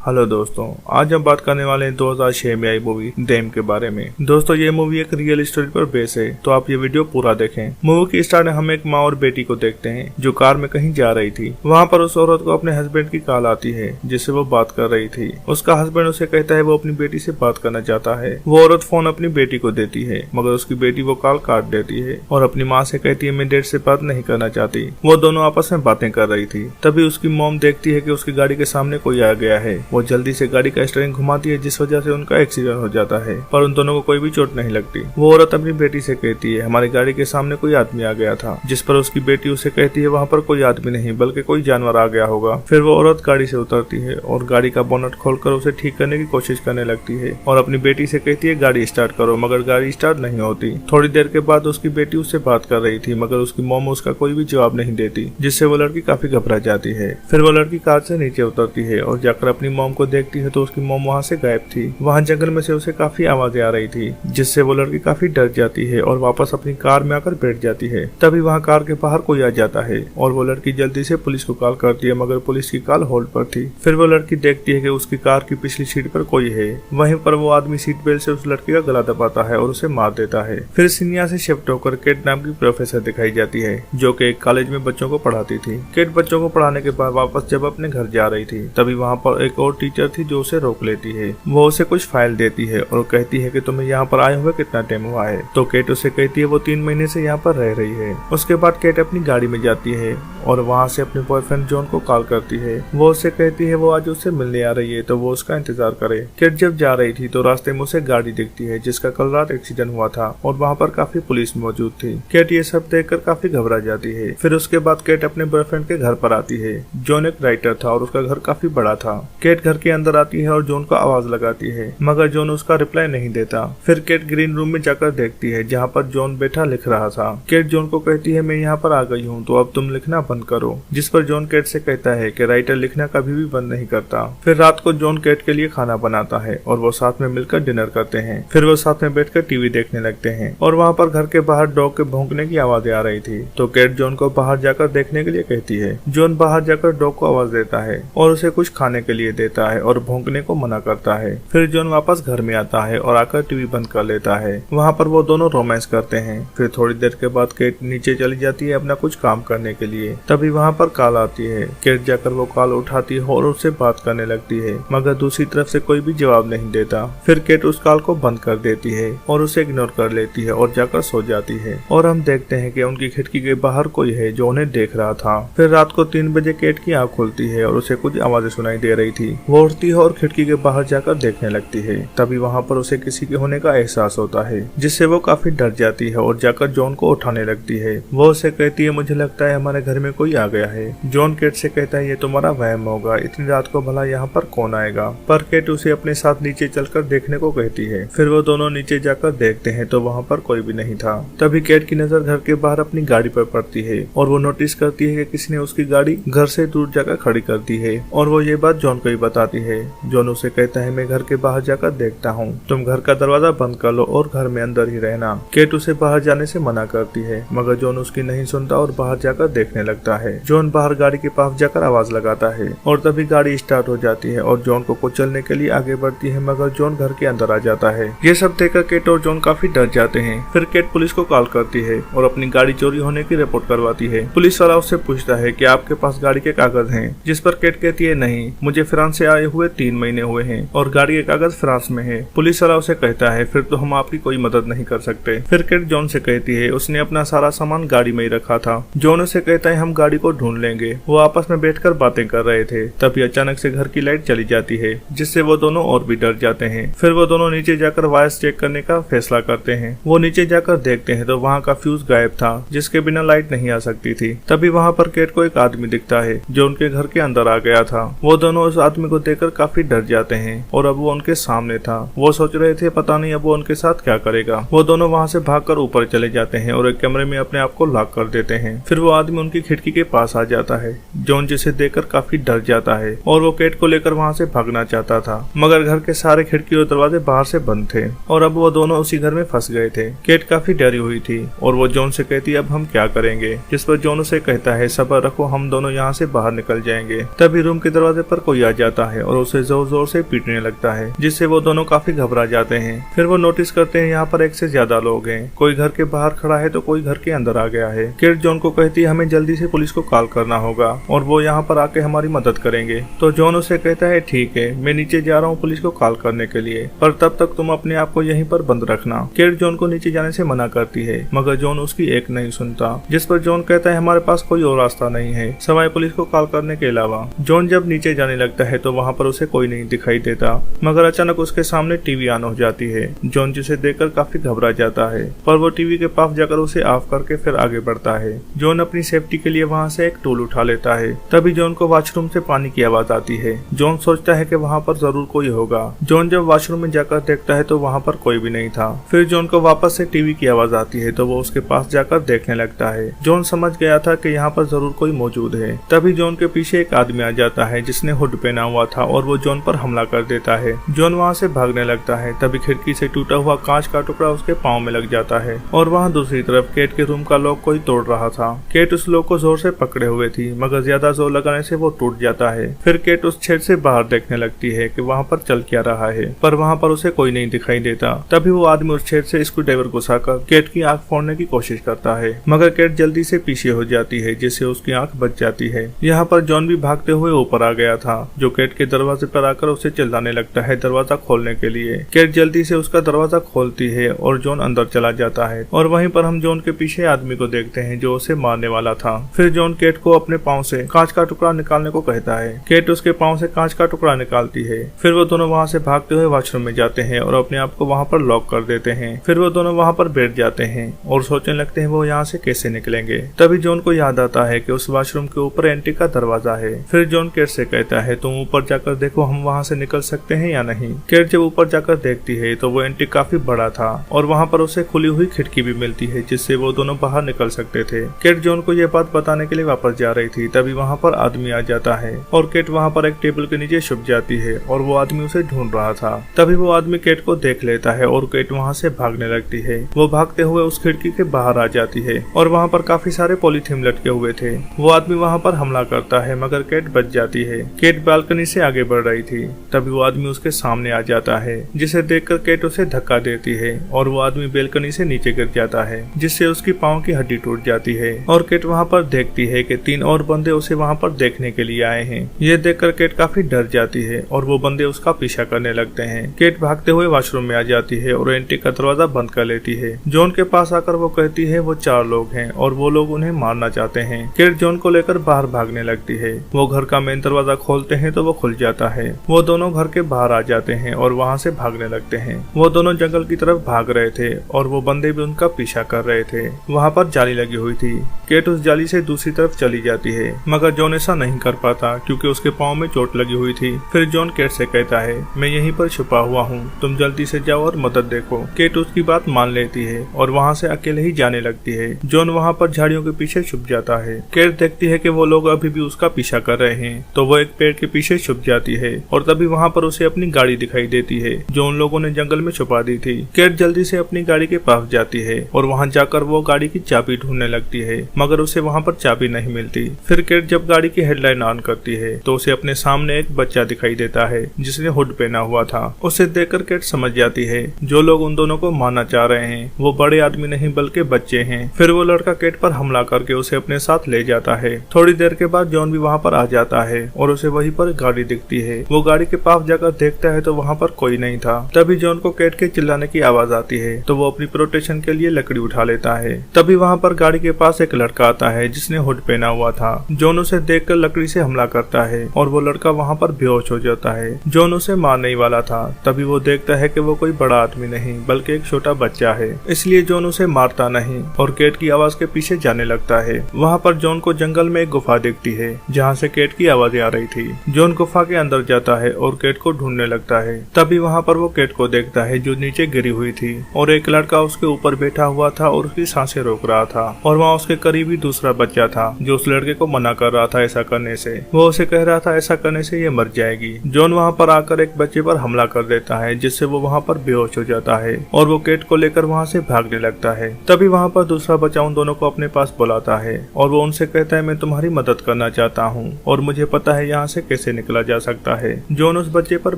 Hello दोस्तों, आज हम बात करने वाले हैं 2006 में आई मूवी देम के बारे में। दोस्तों, ये मूवी एक रियल स्टोरी पर बेस है, तो आप ये वीडियो पूरा देखें। मूवी की स्टार्ट में हम एक माँ और बेटी को देखते हैं जो कार में कहीं जा रही थी। वहाँ पर उस औरत को अपने हस्बैंड की कॉल आती है जिससे वो बात कर रही थी। उसका हस्बैंड उसे कहता है वो अपनी बेटी से बात करना चाहता है। वो औरत फोन अपनी बेटी को देती है, मगर उसकी बेटी वो कॉल काट देती है और अपनी माँ से कहती है मैं डैड से बात नहीं करना चाहती। वो दोनों आपस में बातें कर रही थी। तभी उसकी मॉम देखती है कि उसकी गाड़ी के सामने कोई आ गया है। वो जल्दी से गाड़ी का स्टीयरिंग घुमाती है जिस वजह से उनका एक्सीडेंट हो जाता है, पर उन दोनों को कोई भी चोट नहीं लगती। वो औरत अपनी बेटी से कहती है हमारी गाड़ी के सामने कोई आदमी आ गया था, जिस पर उसकी बेटी उसे कहती है वहाँ पर कोई आदमी नहीं बल्कि कोई जानवर आ गया होगा। फिर वो औरत गाड़ी से उतरती है और गाड़ी का बोनट खोलकर उसे ठीक करने की कोशिश करने लगती है और अपनी बेटी से कहती है गाड़ी स्टार्ट करो, मगर गाड़ी स्टार्ट नहीं होती। थोड़ी देर के बाद उसकी बेटी उससे बात कर रही थी, मगर उसकी मॉम उसका कोई भी जवाब नहीं देती, जिससे वो लड़की काफी घबरा जाती है। फिर वो लड़की कार से नीचे उतरती है और जाकर अपनी मॉम को देखती है तो उसकी मॉम वहाँ से गायब थी। वहाँ जंगल में से उसे काफी आवाजें आ रही थी, जिससे वो लड़की काफी डर जाती है और वापस अपनी कार में आकर बैठ जाती है। तभी वहाँ कार के बाहर कोई आ जाता है और वो लड़की जल्दी से पुलिस को कॉल करती है, मगर पुलिस की कॉल होल्ड पर थी। फिर वो लड़की देखती है कि उसकी कार की पिछली सीट पर कोई है। वहीं पर वो आदमी सीट बेल्ट से उस लड़की का गला दबाता है और उसे मार देता है। फिर सीनिया से शिफ्ट होकर केट नाम की प्रोफेसर दिखाई जाती है जो कि एक कॉलेज में बच्चों को पढ़ाती थी। केट बच्चों को पढ़ाने के बाद वापस जब अपने घर जा रही थी, तभी वहाँ पर एक और टीचर थी जो उसे रोक लेती है। वो उसे कुछ फाइल देती है और कहती है कि तुम्हें यहाँ पर आए हुए कितना टाइम हुआ है। तो केट उसे कहती है वो 3 महीने से यहाँ पर रह रही है। उसके बाद केट अपनी गाड़ी में जाती है और वहाँ से अपने बॉयफ्रेंड जॉन को कॉल करती है। वो उससे कहती है वो आज उससे मिलने आ रही है तो वो उसका इंतजार करे। केट जब जा रही थी तो रास्ते में उसे गाड़ी दिखती है जिसका कल रात एक्सीडेंट हुआ था और वहाँ पर काफी पुलिस मौजूद थी। केट ये सब देखकर काफी घबरा जाती है। फिर उसके बाद केट अपने बॉयफ्रेंड के घर पर आती है। जॉन एक राइटर था और उसका घर काफी बड़ा था। केट घर के अंदर आती है और जॉन को आवाज लगाती है, मगर जॉन उसका रिप्लाई नहीं देता। फिर केट ग्रीन रूम में जाकर देखती है जहाँ पर जॉन बैठा लिख रहा था। केट जॉन को कहती है मैं यहाँ पर आ गई हूँ तो अब तुम लिखना बंद करो, जिस पर जॉन केट से कहता है कि राइटर लिखना कभी भी बंद नहीं करता। फिर रात को जॉन केट के लिए खाना बनाता है और वो साथ में मिलकर डिनर करते हैं। फिर वो साथ में बैठकर टीवी देखने लगते हैं और वहाँ पर घर के बाहर डॉग के भौंकने की आवाजें आ रही थी। तो केट जॉन को बाहर जाकर देखने के लिए कहती है। जॉन बाहर जाकर डॉग को आवाज देता है और उसे कुछ खाने के लिए देता है और भौंकने को मना करता है। फिर जॉन वापस घर में आता है और आकर टीवी बंद कर लेता है। वहाँ पर वो दोनों रोमांस करते हैं। फिर थोड़ी देर के बाद केट नीचे चली जाती है अपना कुछ काम करने के लिए। तभी वहाँ पर कॉल आती है। केट जाकर वो कॉल उठाती है और उससे बात करने लगती है, मगर दूसरी तरफ से कोई भी जवाब नहीं देता। फिर केट उस कॉल को बंद कर देती है और उसे इग्नोर कर लेती है और जाकर सो जाती है। और हम देखते हैं कि उनकी खिड़की के बाहर कोई है जो उन्हें देख रहा था। फिर रात को 3 बजे केट की आँख खुलती है और उसे कुछ आवाजें सुनाई दे रही थी। वो उठती है और खिड़की के बाहर जाकर देखने लगती है। तभी वहाँ पर उसे किसी के होने का एहसास होता है, जिससे वो काफी डर जाती है और जाकर जॉन को उठाने लगती है। वो उसे कहती है मुझे लगता है हमारे घर में कोई आ गया है। जॉन केट से कहता है ये तुम्हारा वहम होगा, इतनी रात को भला यहाँ पर कौन आएगा। पर केट उसे अपने साथ नीचे चलकर देखने को कहती है। फिर वो दोनों नीचे जाकर देखते हैं तो वहाँ पर कोई भी नहीं था। तभी केट की नजर घर के बाहर अपनी गाड़ी पर पड़ती है और वो नोटिस करती है कि किसी ने उसकी गाड़ी घर से दूर जाकर खड़ी कर दी है और वो ये बात जॉन को ही बताती है। जॉन उसे कहता है मैं घर के बाहर जाकर देखता हूँ, तुम घर का दरवाजा बंद कर लो और घर में अंदर ही रहना। केट उसे बाहर जाने से मना करती है, मगर जॉन उसकी नहीं सुनता और बाहर जाकर देखने लगता है। जॉन बाहर गाड़ी के पास जाकर आवाज लगाता है और तभी गाड़ी स्टार्ट हो जाती है और जॉन को कुचलने के लिए आगे बढ़ती है, मगर जॉन घर के अंदर आ जाता है। ये सब देखकर केट और जॉन काफी डर जाते हैं। फिर केट पुलिस को कॉल करती है और अपनी गाड़ी चोरी होने की रिपोर्ट करवाती है। पुलिस वाला उससे पूछता है कि आपके पास गाड़ी के कागज हैं, जिस पर केट कहती है नहीं, मुझे फ्रांस से आए हुए 3 महीने हुए हैं और गाड़ी के कागज फ्रांस में है। पुलिस वाला उसे कहता है फिर तो हम आपकी कोई मदद नहीं कर सकते। फिर केट जॉन से कहती है उसने अपना सारा सामान गाड़ी में ही रखा था। जॉन उसे कहता है हम गाड़ी को ढूंढ लेंगे। वो आपस में बैठकर बातें कर रहे थे। तभी अचानक से घर की लाइट चली जाती है, जिससे वो दोनों और भी डर जाते हैं। फिर वो दोनों नीचे जाकर वायर्स चेक करने का फैसला करते हैं। वो नीचे जाकर देखते हैं तो वहाँ का फ्यूज गायब था, जिसके बिना लाइट नहीं आ सकती थी। तभी वहाँ पर केट को एक आदमी दिखता है जो उनके घर के अंदर आ गया था। वो दोनों उस आदमी को देखकर काफी डर जाते हैं और अब वो उनके सामने था। वो सोच रहे थे पता नहीं अब वो उनके साथ क्या करेगा। वो दोनों वहाँ से भागकर ऊपर चले जाते हैं और एक कमरे में अपने आप को लॉक कर देते हैं। फिर वो आदमी उनकी खिड़की के पास आ जाता है। जॉन जिसे देखकर काफी डर जाता है और वो केट को लेकर वहाँ से भागना चाहता था, मगर घर के सारे खिड़की और दरवाजे बाहर से बंद थे और अब वो दोनों उसी घर में फंस गए थे। केट काफी डरी हुई थी और वो जॉन से कहती अब हम क्या करेंगे, जिस पर जॉन उसे कहता है सब्र रखो, हम दोनों यहाँ से बाहर निकल जाएंगे। तभी रूम के दरवाजे पर कोई आ जाता जाता है और उसे जोर जोर से पीटने लगता है, जिससे वो दोनों काफी घबरा जाते हैं। फिर वो नोटिस करते हैं यहाँ पर एक से ज्यादा लोग हैं, कोई घर के बाहर खड़ा है तो कोई घर के अंदर आ गया है। केट जॉन को कहती है हमें जल्दी से पुलिस को कॉल करना होगा और वो यहाँ पर आके हमारी मदद करेंगे। तो जॉन उसे कहता है ठीक है, मैं नीचे जा रहा हूँ पुलिस को कॉल करने के लिए, पर तब तक तुम अपने आप को यहीं पर बंद रखना। केट जॉन को नीचे जाने से मना करती है, मगर जॉन उसकी एक नहीं सुनता, जिस पर जॉन कहता है हमारे पास कोई और रास्ता नहीं है सवाए पुलिस को कॉल करने के अलावा। जॉन जब नीचे जाने लगता है तो वहाँ पर उसे कोई नहीं दिखाई देता, मगर अचानक उसके सामने टीवी ऑन हो जाती है। जॉन जिसे देखकर काफी घबरा जाता है, पर वो टीवी के पास जाकर उसे ऑफ करके फिर आगे बढ़ता है। जॉन अपनी सेफ्टी के लिए वहाँ से एक टूल उठा लेता है। तभी जॉन को वॉशरूम से पानी की आवाज आती है। जॉन सोचता है कि वहाँ पर जरूर कोई होगा। जॉन जब वॉशरूम में जाकर देखता है तो वहाँ पर कोई भी नहीं था। फिर जॉन को वापस से टीवी की आवाज आती है तो वो उसके पास जाकर देखने लगता है। जॉन समझ गया था कि यहाँ पर जरूर कोई मौजूद है। तभी जॉन के पीछे एक आदमी आ जाता है जिसने हुड पहना हुआ था और वो जॉन पर हमला कर देता है। जॉन वहाँ से भागने लगता है। तभी खिड़की से टूटा हुआ कांच का टुकड़ा उसके पाँव में लग जाता है और वहाँ दूसरी तरफ केट के रूम का लॉक कोई तोड़ रहा था। केट उस लॉक को जोर से पकड़े हुए थी, मगर ज्यादा जोर लगाने से वो टूट जाता है। फिर केट उस छेद से बाहर देखने लगती है कि वहाँ पर चल क्या रहा है, पर वहाँ पर उसे कोई नहीं दिखाई देता। तभी वो आदमी उस छेद से स्क्रू ड्राइवर घुसाकर केट की आंख फोड़ने की कोशिश करता है, मगर केट जल्दी से पीछे हो जाती है, जिससे उसकी आंख बच जाती है। यहाँ पर जॉन भी भागते हुए ऊपर आ गया था, जो केट के दरवाजे पर आकर उसे चिल्लाने लगता है दरवाजा खोलने के लिए। केट जल्दी से उसका दरवाजा खोलती है और जॉन अंदर चला जाता है और वहीं पर हम जॉन के पीछे आदमी को देखते हैं जो उसे मारने वाला था। फिर जॉन केट को अपने पाँव से कांच का टुकड़ा निकालने को कहता है। केट उसके पाँव से कांच का टुकड़ा निकालती है। फिर वो दोनों वहाँ से भागते हुए वॉशरूम में जाते हैं और अपने आप को वहाँ पर लॉक कर देते हैं। फिर वो दोनों वहाँ पर बैठ जाते हैं और सोचने लगते हैं वो यहाँ से कैसे निकलेंगे। तभी जॉन को याद आता है कि उस वॉशरूम के ऊपर एंट्री का दरवाजा है। फिर जॉन केट से कहता है तुम ऊपर जाकर देखो हम वहाँ से निकल सकते हैं या नहीं। केट जब ऊपर जाकर देखती है तो वो एंट्री काफी बड़ा था और वहाँ पर उसे खुली हुई खिड़की भी मिलती है, जिससे वो दोनों बाहर निकल सकते थे। केट जॉन को यह बात बताने के लिए वापस जा रही थी, तभी वहाँ पर आदमी आ जाता है और केट वहाँ पर एक टेबल के नीचे छुप जाती है और वो आदमी उसे ढूंढ रहा था। तभी वो आदमी केट को देख लेता है और केट वहाँ से भागने लगती है। वो भागते हुए उस खिड़की के बाहर आ जाती है और वहाँ पर काफी सारे पॉलीथीन लटके हुए थे। वो आदमी वहाँ पर हमला करता है, मगर केट बच जाती है। केट बालकनी से आगे बढ़ रही थी, तभी वो आदमी उसके सामने आ जाता है, जिसे देखकर केट उसे धक्का देती है और वो आदमी बालकनी से नीचे गिर जाता है, जिससे उसकी पाँव की हड्डी टूट जाती है। और केट वहाँ पर देखती है कि 3 और बंदे उसे वहाँ पर देखने के लिए आए हैं। ये देखकर केट काफी डर जाती है और वो बंदे उसका पीछा करने लगते हैं। केट भागते हुए वॉशरूम में आ जाती है और एंट्री का दरवाजा बंद कर लेती है। जॉन के पास आकर वो कहती है वो 4 लोग हैं और वो लोग उन्हें मारना चाहते हैं। केट जॉन को लेकर बाहर भागने लगती है। वो घर का मेन दरवाजा खोलते हैं तो वो खुल जाता है। वो दोनों घर के बाहर आ जाते हैं और वहाँ से भागने लगते हैं। वो दोनों जंगल की तरफ भाग रहे थे और वो बंदे भी उनका पीछा कर रहे थे। वहाँ पर जाली लगी हुई थी। केट उस जाली से दूसरी तरफ चली जाती है, मगर जॉन ऐसा नहीं कर पाता क्योंकि उसके पाँव में चोट लगी हुई थी। फिर जॉन केट से कहता है मैं यहीं पर छुपा हुआ हूँ, तुम जल्दी से जाओ और मदद देखो। केट उसकी बात मान लेती है और वहाँ से अकेले ही जाने लगती है। जॉन वहाँ पर झाड़ियों के पीछे छुप जाता है। केट देखती है कि वो लोग अभी भी उसका पीछा कर रहे हैं, तो वो एक पेड़ के पीछे छुप जाती है और तभी वहाँ पर उसे अपनी गाड़ी दिखाई देती है जो उन लोगों ने जंगल में छुपा दी थी। केट जल्दी से अपनी गाड़ी के पास जाती है और वहाँ जाकर वो गाड़ी की चाबी ढूंढने लगती है, मगर उसे वहाँ पर चाबी नहीं मिलती। फिर केट जब गाड़ी की हेडलाइट ऑन करती है तो उसे अपने सामने एक बच्चा दिखाई देता है जिसने हुड पहना हुआ था। उसे देखकर केट समझ जाती है जो लोग उन दोनों को मारना चाह रहे हैं वो बड़े आदमी नहीं बल्कि बच्चे हैं। फिर वो लड़का केट पर हमला करके उसे अपने साथ ले जाता है। थोड़ी देर के बाद जॉन भी वहाँ पर आ जाता है और उसे वहीं पर गाड़ी दिखती है। वो गाड़ी के पास जाकर देखता है तो वहाँ पर कोई नहीं था। तभी जॉन को केट के चिल्लाने की आवाज आती है तो वो अपनी प्रोटेक्शन के लिए लकड़ी उठा लेता है। तभी वहाँ पर गाड़ी के पास एक लड़का आता है जिसने हुड पहना हुआ था। जॉन उसे देखकर लकड़ी से हमला करता है और वो लड़का वहाँ पर बेहोश हो जाता है। जॉन उसे मारने ही वाला था, तभी वो देखता है कि वो कोई बड़ा आदमी नहीं बल्कि एक छोटा बच्चा है, इसलिए जॉन उसे मारता नहीं और केट की आवाज के पीछे जाने लगता है। वहाँ पर जॉन को जंगल में एक गुफा दिखती है जहाँ से केट की आवाजें आ रही थी। जॉन गुफा के अंदर जाता है और केट को ढूंढने लगता है। तभी वहाँ पर वो केट को देखता है जो नीचे गिरी हुई थी और एक लड़का उसके ऊपर बैठा हुआ था और उसकी सांसें रोक रहा था और वहाँ उसके करीब ही दूसरा बच्चा था जो उस लड़के को मना कर रहा था ऐसा करने से। वो उसे कह रहा था ऐसा करने से ये मर जाएगी। जॉन वहाँ पर आकर एक बच्चे पर हमला कर देता है जिससे वो वहाँ पर बेहोश हो जाता है और वो केट को लेकर वहाँ से भागने लगता है। तभी वहाँ पर दूसरा बच्चा उन दोनों को अपने पास बुलाता है और वो उनसे कहता है मैं तुम्हारी मदद करना चाहता हूँ और मुझे पता है यहाँ से कैसे निकला जा सकता है। जॉन उस बच्चे पर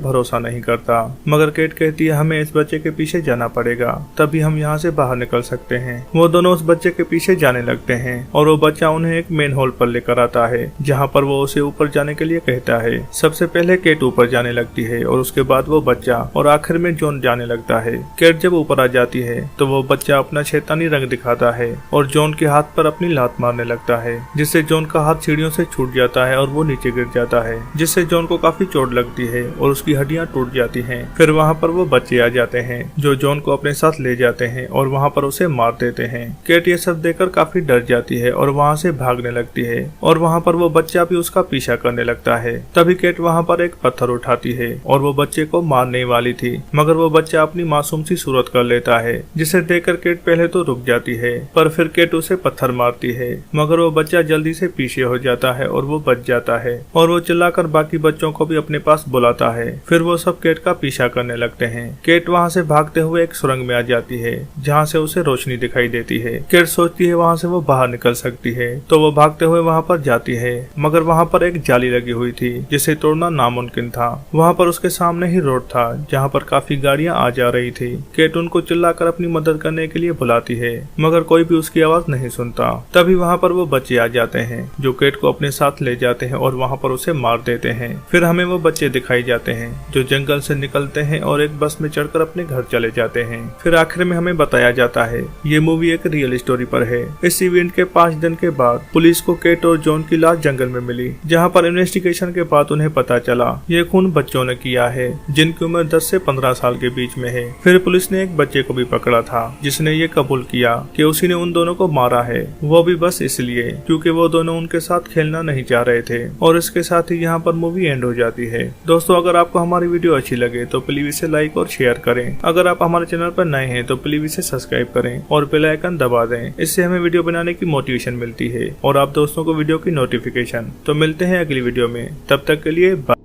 भरोसा नहीं करता, मगर केट कहती है हमें इस बच्चे के पीछे जाना पड़ेगा, तभी हम यहाँ से बाहर निकल सकते हैं। वो दोनों उस बच्चे के पीछे जाने लगते हैं और वो बच्चा उन्हें एक मेन हॉल पर लेकर आता है, जहाँ पर वो उसे ऊपर जाने के लिए कहता है। सबसे पहले केट ऊपर जाने लगती है और उसके बाद वो बच्चा और आखिर में जॉन जाने लगता है। केट जब ऊपर आ जाती है तो वो बच्चा अपना शैतानी रंग दिखाता है और जॉन के हाथ पर अपनी लात मारने लगता है, जिससे जॉन का हाथ सीढ़ियों से छूट जाता है और वो नीचे गिर जाता है, जिससे जॉन को काफी चोट लगती है और उसकी हड्डियां टूट जाती हैं। फिर वहाँ पर वो बच्चे आ जाते हैं जो जॉन को अपने साथ ले जाते हैं और वहाँ पर उसे मार देते हैं। केट ये सब देखकर काफी डर जाती है और वहाँ से भागने लगती है और वहाँ पर वो बच्चा भी उसका पीछा करने लगता है। तभी केट वहाँ पर एक पत्थर उठाती है और वो बच्चे को मारने वाली थी, मगर वो बच्चा अपनी मासूम सी सूरत कर लेता है, जिसे देखकर केट पहले तो रुक जाती है, पर फिर केट उसे पत्थर मारती है, मगर वो बच्चा जल्दी से पीछे हो जाता है और वो बच जाता है और वो चिल्लाकर बाकी बच्चों को भी अपने पास बुलाता है। फिर वो सब केट का पीछा करने लगते हैं। केट वहाँ से भागते हुए एक सुरंग में आ जाती है, जहाँ से उसे रोशनी दिखाई देती है। केट सोचती है वहाँ से वो बाहर निकल सकती है, तो वो भागते हुए वहाँ पर जाती है, मगर वहाँ पर एक जाली लगी हुई थी जिसे तोड़ना नामुमकिन था। वहाँ पर उसके सामने ही रोड था जहाँ पर काफी गाड़ियाँ आ जा रही थी। केट उनको चिल्लाकर अपनी मदद करने के लिए बुलाती है, मगर कोई भी उसकी आवाज नहीं सुनता। तभी वहाँ पर वो बच्चे आ जाते हैं जो केट को अपने साथ ले जाते हैं और वहाँ पर उसे मार देते हैं। फिर हमें वो बच्चे दिखाई जाते हैं जो जंगल से निकलते हैं और एक बस में चढ़कर अपने घर चले जाते हैं। फिर आखिर में हमें बताया जाता है ये मूवी एक रियल स्टोरी पर है। इस इवेंट के 5 दिन के बाद पुलिस को केट और जॉन की लाश जंगल में मिली, जहाँ पर इन्वेस्टिगेशन के बाद उन्हें पता चला ये खून बच्चों ने किया है जिनकी उम्र 10 से 15 साल के बीच में है। फिर पुलिस ने एक बच्चे को भी पकड़ा था जिसने ये कबूल किया कि उसी ने उन दोनों को मारा है, वो भी बस इसलिए क्योंकि वो दोनों उनके साथ खेलना नहीं चाह रहे थे। और इसके साथ ही यहाँ पर मूवी एंड हो जाती है। दोस्तों अगर आपको हमारी वीडियो अच्छी लगे तो प्लीज इसे लाइक और शेयर करें। अगर आप हमारे चैनल पर नए हैं तो प्लीज इसे सब्सक्राइब करें और बेल आइकन दबा दें। इससे हमें वीडियो बनाने की मोटिवेशन मिलती है और आप दोस्तों को वीडियो की नोटिफिकेशन। तो मिलते हैं अगली वीडियो में, तब तक के लिए बाय।